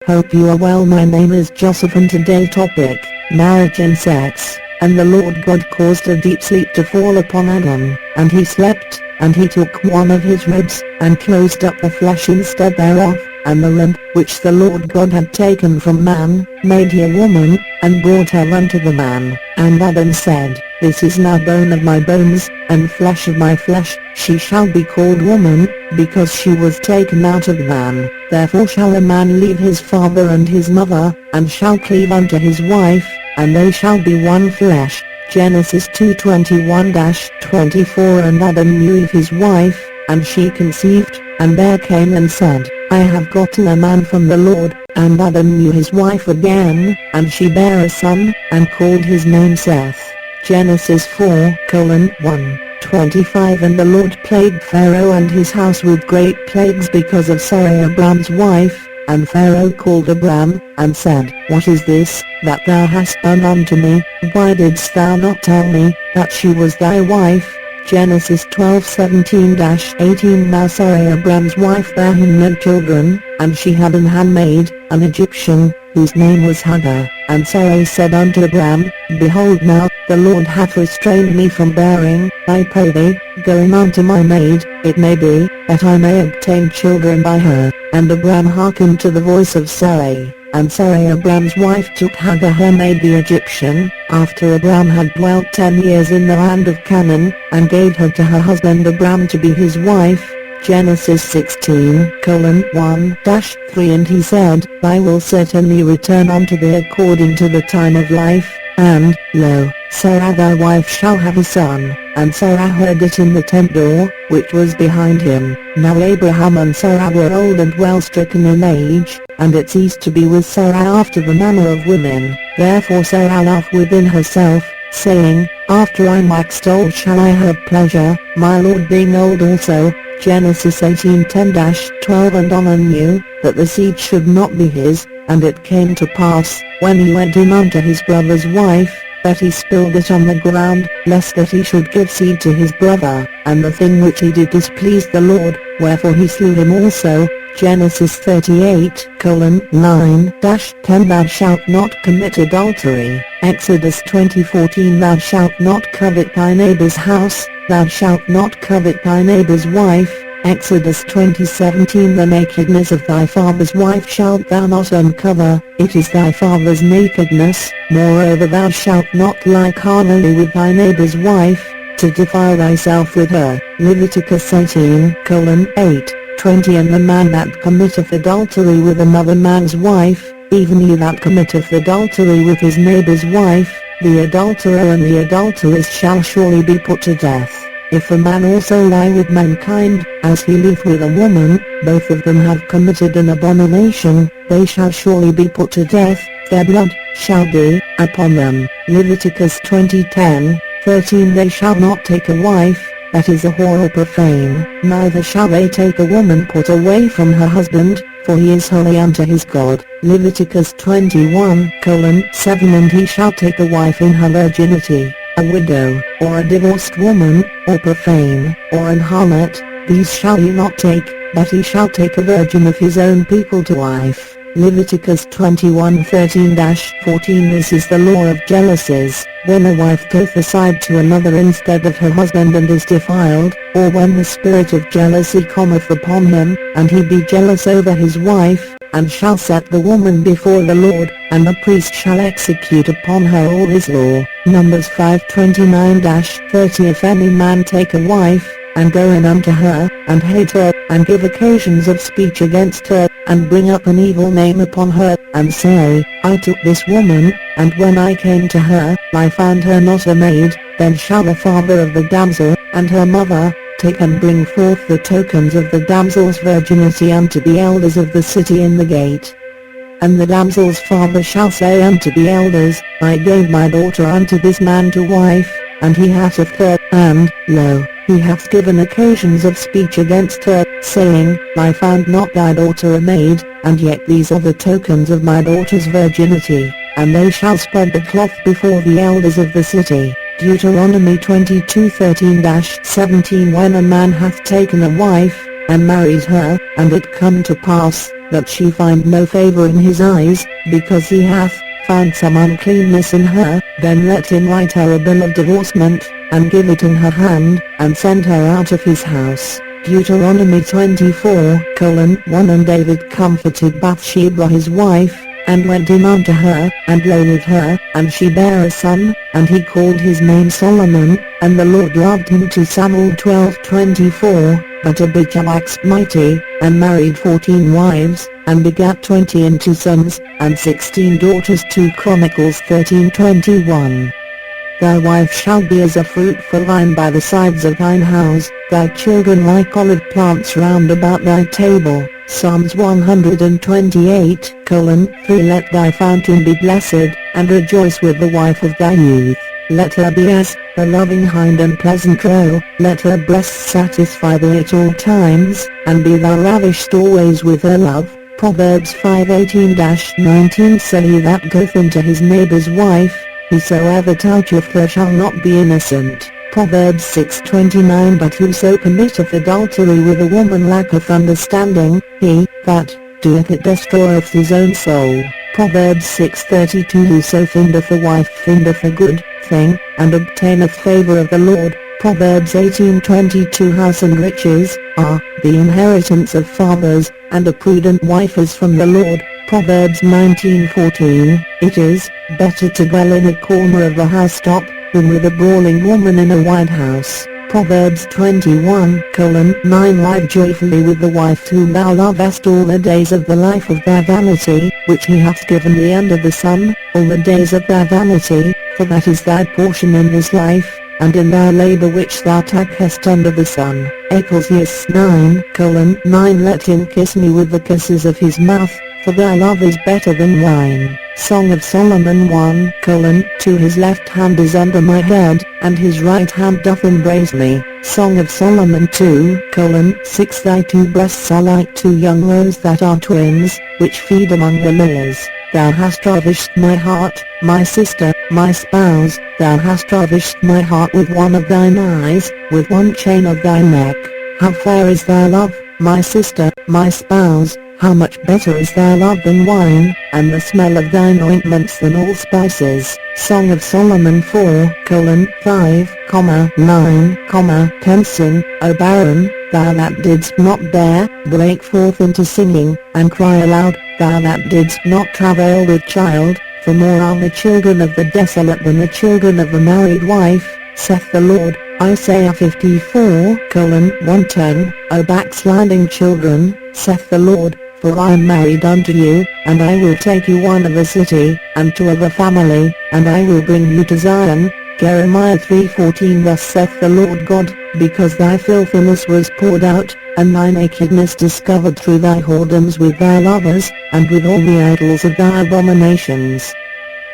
Hope you are well. My name is Joseph and today topic, marriage and sex. And the Lord God caused a deep sleep to fall upon Adam, and he slept, and he took one of his ribs, and closed up the flesh instead thereof, and the rib, which the Lord God had taken from man, made he a woman, and brought her unto the man. And Adam said, This is now bone of my bones, and flesh of my flesh. She shall be called woman, because she was taken out of man. Therefore shall a man leave his father and his mother, and shall cleave unto his wife, and they shall be one flesh. Genesis 2:21-24. And Adam knew Eve his wife, and she conceived, and bare Cain and said, I have gotten a man from the Lord. And Adam knew his wife again, and she bare a son, and called his name Seth. Genesis 4:1-25. And the Lord plagued Pharaoh and his house with great plagues because of Sarai Abram's wife. And Pharaoh called Abram, and said, What is this, that thou hast done unto me? Why didst thou not tell me, that she was thy wife? Genesis 12:17-18. Now Sarai Abram's wife bare him no children, and she had an handmaid, an Egyptian, whose name was Hagar. And Sarai said unto Abram, Behold now, the Lord hath restrained me from bearing. I pray thee, go in unto my maid, it may be, that I may obtain children by her. And Abram hearkened to the voice of Sarai. And Sarai Abram's wife took Hagar her maid the Egyptian, after Abram had dwelt 10 years in the land of Canaan, and gave her to her husband Abram to be his wife. Genesis 16:1-3. And he said, I will certainly return unto thee according to the time of life, and, lo, Sarah thy wife shall have a son. And Sarah heard it in the tent door, which was behind him. Now Abraham and Sarah were old and well stricken in age, and it ceased to be with Sarah after the manner of women. Therefore Sarah laughed within herself, saying, After I am waxed old shall I have pleasure, my Lord being old also. Genesis 18:10-12. And Onan knew that the seed should not be his, and it came to pass, when he went in unto his brother's wife, that he spilled it on the ground, lest that he should give seed to his brother. And the thing which he did displeased the Lord, wherefore he slew him also. Genesis 38:9-10. Thou shalt not commit adultery. Exodus 20:14. Thou shalt not covet thy neighbor's house. Thou shalt not covet thy neighbor's wife. Exodus 20:17. The nakedness of thy father's wife shalt thou not uncover, it is thy father's nakedness. Moreover thou shalt not lie carnally with thy neighbor's wife, to defile thyself with her. Leviticus 18:8-20. And the man that committeth adultery with another man's wife, even he that committeth adultery with his neighbor's wife, the adulterer and the adulteress shall surely be put to death. If a man also lie with mankind, as he live with a woman, both of them have committed an abomination, they shall surely be put to death, their blood shall be upon them. Leviticus 20:10-13. They shall not take a wife, that is a whore or profane, neither shall they take a woman put away from her husband, for he is holy unto his God. Leviticus 21:7. And he shall take a wife in her virginity, a widow, or a divorced woman, or profane, or an harlot, these shall he not take, but he shall take a virgin of his own people to wife. Leviticus 21:13-14. This is the law of jealousies, when a wife goeth aside to another instead of her husband and is defiled, or when the spirit of jealousy cometh upon him, and he be jealous over his wife, and shall set the woman before the Lord, and the priest shall execute upon her all his law. Numbers 5:29-30. If any man take a wife, and go in unto her, and hate her, and give occasions of speech against her, and bring up an evil name upon her, and say, I took this woman, and when I came to her, I found her not a maid, then shall the father of the damsel, and her mother, take and bring forth the tokens of the damsel's virginity unto the elders of the city in the gate. And the damsel's father shall say unto the elders, I gave my daughter unto this man to wife, and he hateth her, and, lo, he hath given occasions of speech against her, saying, I found not thy daughter a maid, and yet these are the tokens of my daughter's virginity. And they shall spread the cloth before the elders of the city. Deuteronomy 22:13-17. When a man hath taken a wife, and married her, and it come to pass, that she find no favor in his eyes, because he hath found some uncleanness in her, then let him write her a bill of divorcement, and give it in her hand, and send her out of his house. Deuteronomy 24:1. And David comforted Bathsheba his wife, and went in unto her, and lay with her, and she bare a son, and he called his name Solomon, and the Lord loved him. 2 Samuel 12:24. But Abijah waxed mighty, and married 14 wives, and begat 22 sons, and 16 daughters. 2 Chronicles 13:21. Thy wife shall be as a fruitful vine by the sides of thine house, thy children like olive plants round about thy table. Psalms 128:3. Let thy fountain be blessed, and rejoice with the wife of thy youth. Let her be as a loving hind and pleasant roe, let her breasts satisfy thee at all times, and be thou ravished always with her love. Proverbs 5:18-19. So he that goeth into his neighbour's wife, whosoever toucheth her shall not be innocent. Proverbs 6:29. But whoso committeth adultery with a woman lacketh understanding, he that doeth it destroyeth his own soul. Proverbs 6:32. Whoso findeth a wife findeth a good thing, and obtaineth favour of the Lord. Proverbs 18:22. House and riches are the inheritance of fathers, and a prudent wife is from the Lord. Proverbs 19:14. It is better to dwell in a corner of the housetop, than with a brawling woman in a wide house. Proverbs 21:9. Live joyfully with the wife whom thou lovest all the days of the life of thy vanity, which he hath given thee under the sun, all the days of thy vanity, for that is thy portion in this life, and in thy labour which thou takest under the sun. Ecclesiastes 9:9. Let him kiss me with the kisses of his mouth, for thy love is better than wine. Song of Solomon 1:2. His left hand is under my head, and his right hand doth embrace me. Song of Solomon 2:6. Thy two breasts are like two young roes that are twins, which feed among the lilies. Thou hast ravished my heart, my sister, my spouse, thou hast ravished my heart with one of thine eyes, with one chain of thy neck. How fair is thy love, my sister, my spouse, how much better is thy love than wine, and the smell of thine ointments than all spices. Song of Solomon 4:5,9,10. Sing, O barren, thou that didst not bear, break forth into singing, and cry aloud, thou that didst not travail with child, for more are the children of the desolate than the children of the married wife, saith the Lord. Isaiah 54:110. O backsliding children, saith the Lord, for I am married unto you, and I will take you one of a city, and two of a family, and I will bring you to Zion. Jeremiah 3:14. Thus saith the Lord God, because thy filthiness was poured out, and thy nakedness discovered through thy whoredoms with thy lovers, and with all the idols of thy abominations,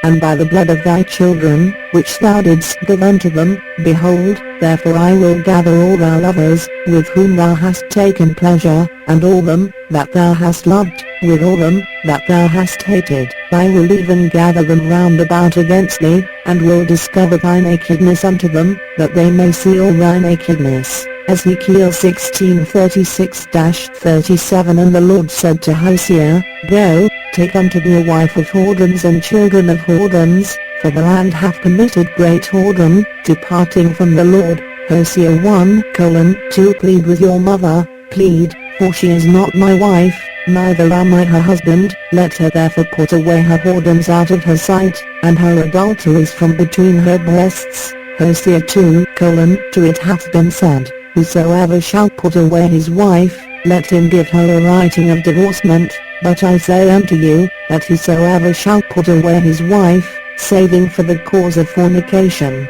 and by the blood of thy children, which thou didst give unto them, behold, therefore I will gather all thy lovers, with whom thou hast taken pleasure, and all them that thou hast loved, with all them that thou hast hated. I will even gather them round about against thee, and will discover thy nakedness unto them, that they may see all thy nakedness. Ezekiel 16:36-37. And the Lord said to Hosea, Go, take unto thee a wife of whoredoms and children of whoredoms, for the land hath committed great whoredom, departing from the Lord. Hosea 1:2. Plead with your mother, plead, for she is not my wife, neither am I her husband. Let her therefore put away her whoredoms out of her sight, and her adulteries from between her breasts. Hosea 2:2. It hath been said, Whosoever shall put away his wife, let him give her a writing of divorcement. But I say unto you, that whosoever shall put away his wife, saving for the cause of fornication,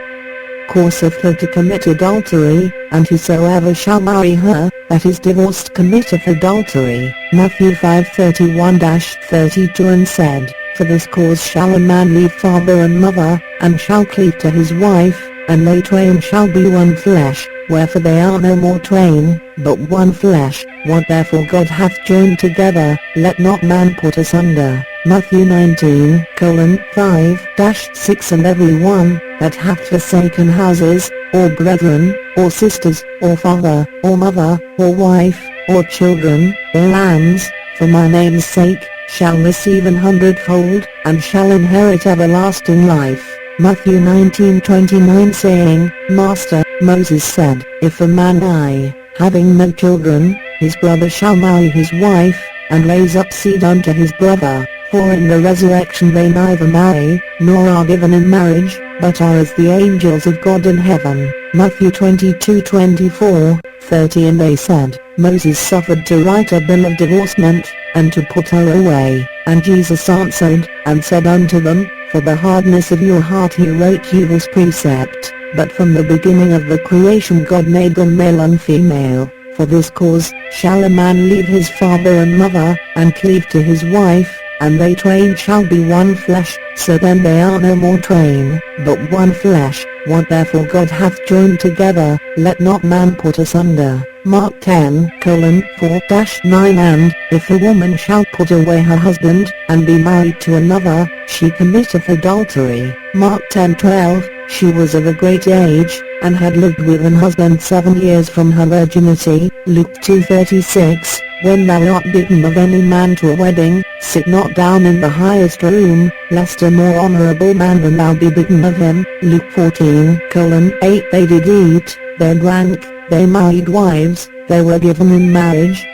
causeth her to commit adultery, and whosoever shall marry her, that is divorced committeth adultery. Matthew 5:31-32. And said, For this cause shall a man leave father and mother, and shall cleave to his wife, and they twain shall be one flesh. Wherefore they are no more twain, but one flesh. What therefore God hath joined together, let not man put asunder. Matthew 19:5-6. And every one that hath forsaken houses, or brethren, or sisters, or father, or mother, or wife, or children, or lands, for my name's sake, shall receive 100-fold, and shall inherit everlasting life. Matthew 19:29 saying, Master, Moses said, if a man die, having no children, his brother shall marry his wife, and raise up seed unto his brother, for in the resurrection they neither marry, nor are given in marriage, but are as the angels of God in heaven. Matthew 22:24, 30 And they said, Moses suffered to write a bill of divorcement, and to put her away. And Jesus answered, and said unto them, for the hardness of your heart he wrote you this precept, but from the beginning of the creation God made them male and female. For this cause shall a man leave his father and mother, and cleave to his wife, and they twain shall be one flesh. So then they are no more twain, but one flesh. What therefore God hath joined together, let not man put asunder. Mark 10:4-9 And, if a woman shall put away her husband, and be married to another, she committeth adultery. Mark 10:12 She was of a great age, and had lived with an husband 7 years from her virginity. Luke 2:36 When thou art bidden of any man to a wedding, sit not down in the highest room, lest a more honourable man than thou be bidden of him. Luke 14:8 They did eat, they drank, they married wives, they were given in marriage,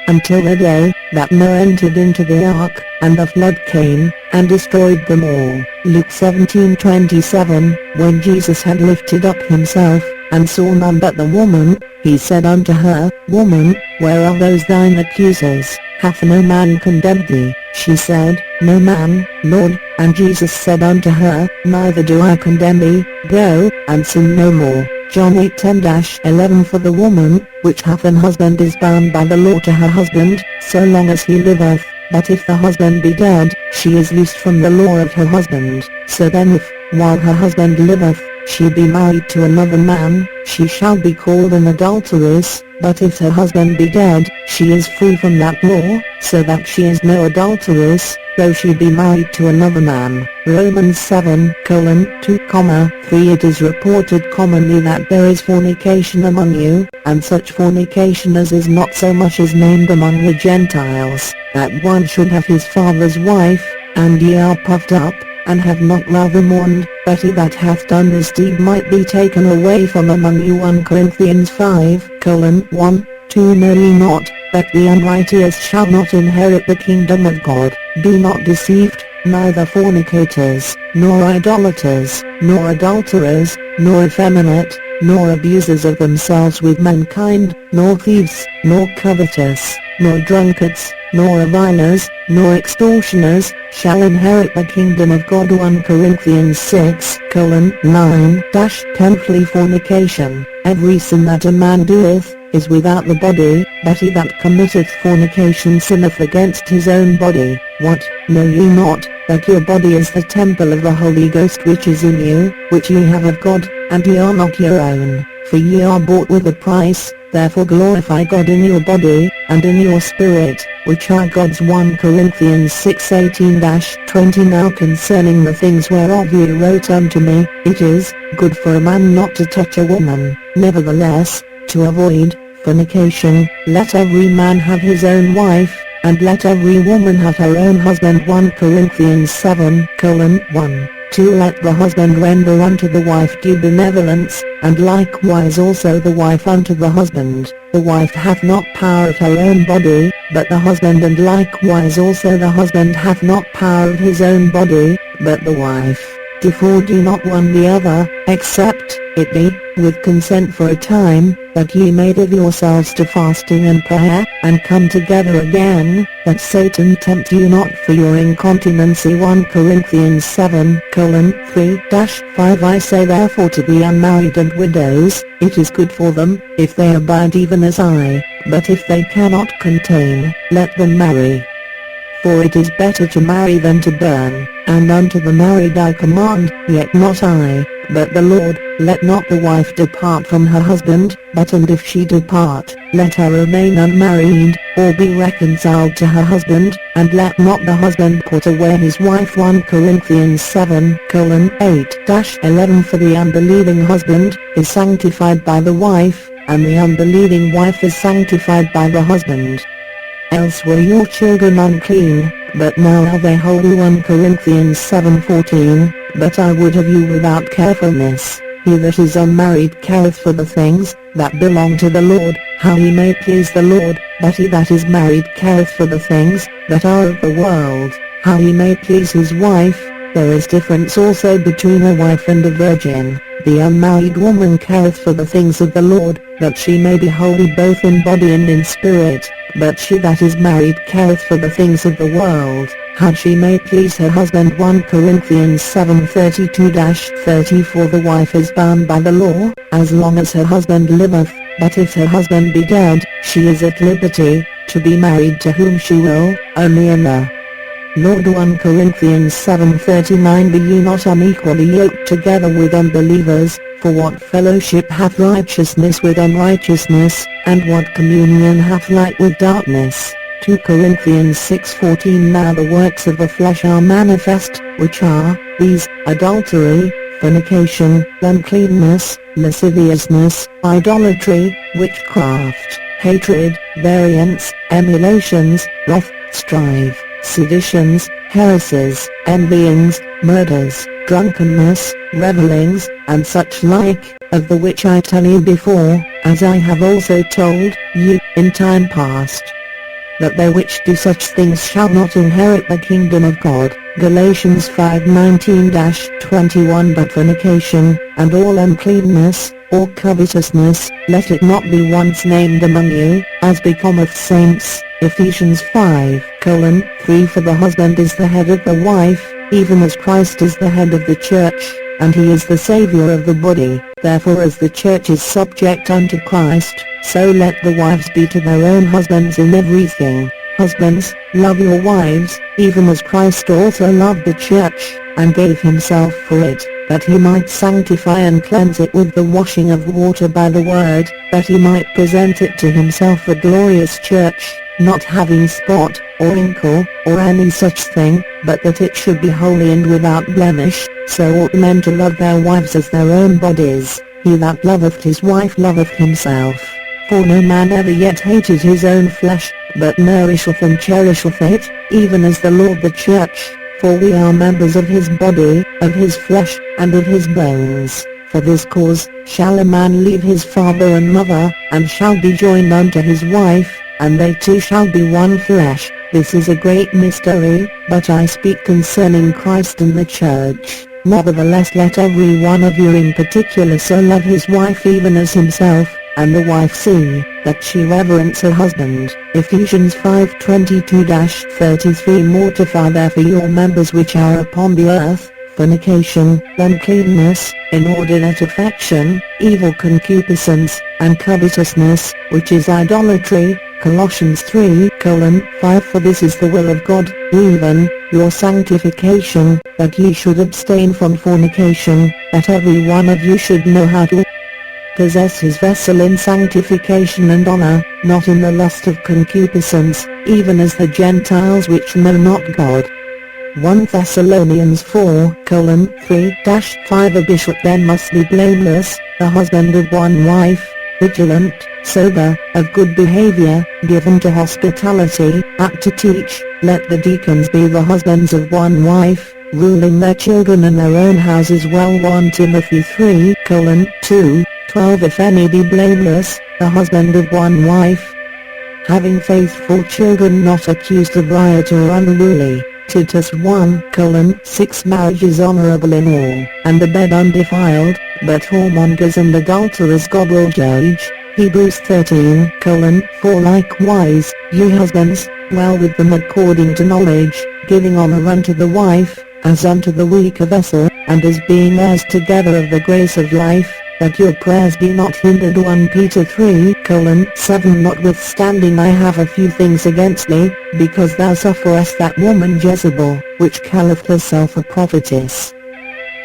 until the day that Noah entered into the ark, and the flood came, and destroyed them all. Luke 17:27 When Jesus had lifted up himself, and saw none but the woman, he said unto her, Woman, where are those thine accusers? Hath no man condemned thee? She said, No man, Lord. And Jesus said unto her, Neither do I condemn thee, go, and sin no more. John 8:10-11 For the woman, which hath an husband is bound by the law to her husband, so long as he liveth, but if the husband be dead, she is loosed from the law of her husband. So then if, while her husband liveth, she be married to another man, she shall be called an adulteress, but if her husband be dead, she is free from that law, so that she is no adulteress, though she be married to another man. Romans 7:2-3 It is reported commonly that there is fornication among you, and such fornication as is not so much as named among the Gentiles, that one should have his father's wife, and ye are puffed up, and have not rather mourned, but he that hath done this deed might be taken away from among you. 1 Corinthians 5:1-2 Know ye not, that the unrighteous shall not inherit the kingdom of God? Be not deceived, neither fornicators, nor idolaters, nor adulterers, nor effeminate, nor abusers of themselves with mankind, nor thieves, nor covetous, nor drunkards, nor revilers, nor extortioners, shall inherit the kingdom of God. 1 Corinthians 6:9-10 Flee fornication. Every sin that a man doeth, is without the body, but he that committeth fornication sinneth against his own body. What, know ye not, that your body is the temple of the Holy Ghost which is in you, which ye have of God, and ye are not your own? For ye are bought with a price. Therefore glorify God in your body, and in your spirit, which are God's. 1 Corinthians 6:18-20 Now concerning the things whereof ye wrote unto me, it is good for a man not to touch a woman. Nevertheless, to avoid fornication, let every man have his own wife, and let every woman have her own husband. 1 Corinthians 7:1-2 Let the husband render unto the wife due benevolence, and likewise also the wife unto the husband. The wife hath not power of her own body, but the husband, and likewise also the husband hath not power of his own body, but the wife. Defraud ye not one the other, except it be with consent for a time, that ye may give yourselves to fasting and prayer, and come together again, that Satan tempt you not for your incontinency. 1 Corinthians 7:3-5 I say therefore to the unmarried and widows, it is good for them, if they abide even as I, but if they cannot contain, let them marry. For it is better to marry than to burn. And unto the married I command, yet not I, but the Lord, let not the wife depart from her husband, but and if she depart, let her remain unmarried, or be reconciled to her husband, and let not the husband put away his wife. 1 Corinthians 7:8-11 For the unbelieving husband is sanctified by the wife, and the unbelieving wife is sanctified by the husband. else were your children unclean, but now are they holy. 1 Corinthians 7:14. But I would have you without carefulness. He that is unmarried careth for the things that belong to the Lord, how he may please the Lord, but he that is married careth for the things that are of the world, how he may please his wife. There is difference also between a wife and a virgin. The unmarried woman careth for the things of the Lord, that she may be holy both in body and in spirit, but she that is married careth for the things of the world, how she may please her husband. 1 Corinthians 7:32-30. For the wife is bound by the law, as long as her husband liveth, but if her husband be dead, she is at liberty, to be married to whom she will, only in the Lord. 1 Corinthians 7:39. Be ye not unequally yoked together with unbelievers, for what fellowship hath righteousness with unrighteousness, and what communion hath light with darkness? 2 Corinthians 6:14. Now the works of the flesh are manifest, which are, these, adultery, fornication, uncleanness, lasciviousness, idolatry, witchcraft, hatred, variance, emulations, wrath, strife, seditions, heresies, envyings, murders, drunkenness, revellings, and such like, of the which I tell you before, as I have also told you in time past, that they which do such things shall not inherit the kingdom of God. Galatians 5:19-21. But fornication, and all uncleanness, or covetousness, let it not be once named among you, as becometh saints. Ephesians 5:3. For the husband is the head of the wife, even as Christ is the head of the church, and he is the Saviour of the body. Therefore as the church is subject unto Christ, so let the wives be to their own husbands in everything. Husbands, love your wives, even as Christ also loved the church, and gave himself for it, that he might sanctify and cleanse it with the washing of water by the word, that he might present it to himself a glorious church, not having spot, or wrinkle, or any such thing, but that it should be holy and without blemish. So ought men to love their wives as their own bodies. He that loveth his wife loveth himself. For no man ever yet hated his own flesh, but nourisheth and cherisheth it, even as the Lord the church. For we are members of his body, of his flesh, and of his bones. For this cause shall a man leave his father and mother, and shall be joined unto his wife, and they two shall be one flesh. This is a great mystery, but I speak concerning Christ and the church. Nevertheless let every one of you in particular so love his wife even as himself, and the wife see that she reverence her husband. Ephesians 5:22-33. Mortify therefore your members which are upon the earth, fornication, uncleanness, inordinate affection, evil concupiscence, and covetousness, which is idolatry. Colossians 3:5. For this is the will of God, even your sanctification, that ye should abstain from fornication, that every one of you should know how to possess his vessel in sanctification and honor, not in the lust of concupiscence, even as the Gentiles which know not God. 1 Thessalonians 4:3-5. A bishop then must be blameless, the husband of one wife, vigilant, sober, of good behavior, given to hospitality, apt to teach. Let the deacons be the husbands of one wife, ruling their children and their own houses well. 1 Timothy 3:2-12. If any be blameless, the husband of one wife, having faithful children, not accused of riot or unruly. Titus 1:6. Marriage is honorable in all, and the bed undefiled, but whoremongers and adulterers God will judge. Hebrews 13:4. Likewise, ye husbands, dwell with them according to knowledge, giving honor unto the wife, as unto the weaker vessel, and as being heirs together of the grace of life, that your prayers be not hindered. 1 Peter 3:7. Notwithstanding I have a few things against thee, because thou sufferest that woman Jezebel, which calleth herself a prophetess,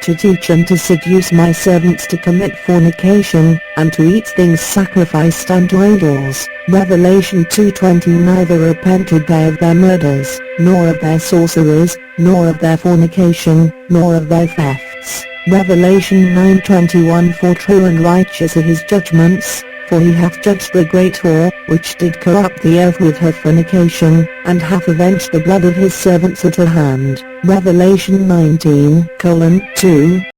to teach and to seduce my servants to commit fornication, and to eat things sacrificed unto idols. Revelation 2:20. Neither repented they of their murders, nor of their sorceries, nor of their fornication, nor of their thefts. Revelation 9:21. For true and righteous are his judgments, for he hath judged the great whore, which did corrupt the earth with her fornication, and hath avenged the blood of his servants at her hand. Revelation 19:2